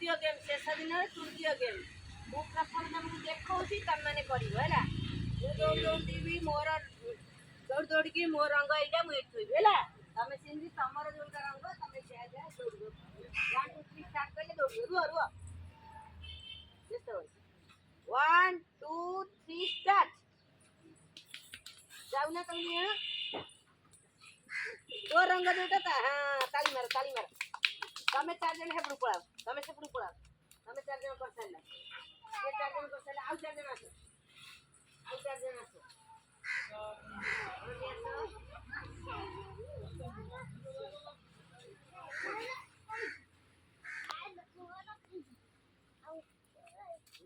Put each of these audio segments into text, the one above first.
तृतीय गेम शेष दिन तृतीय गेम मु प्रथम तुमको देखौछि तम माने करिवो हैला मु दौड़ दौड़ी मोर दौड़ दौड़ी मोर रंग एटा मु एठोइबे हैला तमे सिंधी तमर जोटा रंग तमे से जा दौड़ो 1 2 3 स्टार्ट करले दौड़ो रुआ रुआ जस्ट 1 2 3 स्टार्ट जाऊ ना तुम दो रंग जोटा था हां ताली मार तमे चार जन हेपडू पळाओ तमे सेपडू पळाओ तमे चार जन कर साइला ये चार जन कर साइला आउ चार जन आसो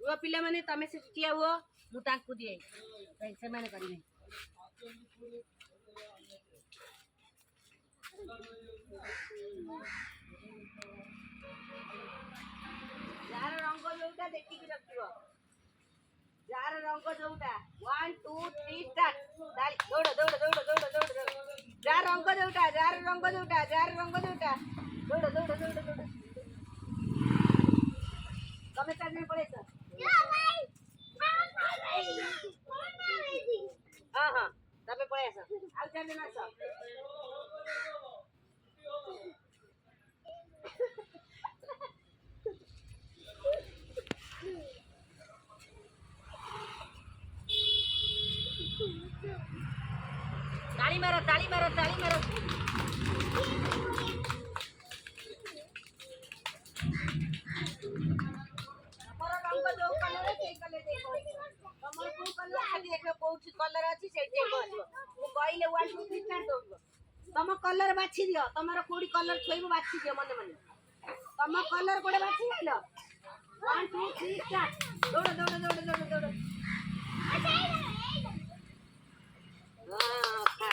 रुआ पिला माने तमे से ठिया हुओ मु टांकू दिए से माने करिवे जार रंग जोटा देखि कि रखियो जार रंग जोटा 1 2 3 स्टार्ट दौड़ जार रंग जोटा दौड़ तमे चार दिन पड़े सर हां हां तमे पड़े सर आउ चार दिन आसो ताली मारो हमर रंग जो कलर है से कलर देखो हमर को कलर खाली देखो कोउची कलर अछि से देखो मु कहिले 1 2 3 स्टार्ट दो तम कलर बाछि दियो तमरो कोडी कलर छोइबो बाछि दियो मने तम कलर कोडे बाछि दियो 1 2 3 स्टार्ट दौड़ हां खा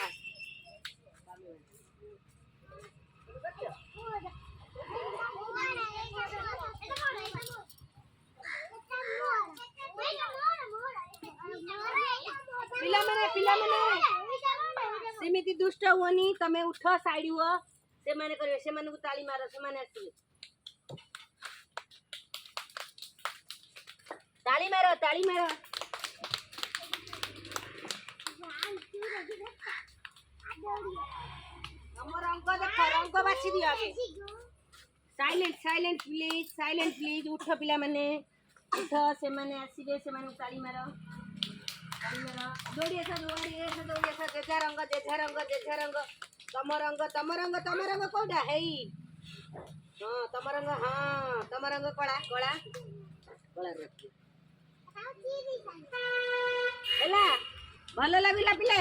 पिला मने सेमिति दुष्ट होनी तमे उठ साइड हुआ से माने करबे से माने को ताली मारो से माने आसी ताली मारो हमर अंक देख रंग बाछि दियो आगे साइलेंट प्लीज उठ पिला माने उठ से माने आसीबे से माने ताली मारो दौड़ी ऐसा जेझा रंग तम रंग कोडा है हां तम रंग कला रखी ହେଲା ଭଲ ଲାଗିଲା ପିଲା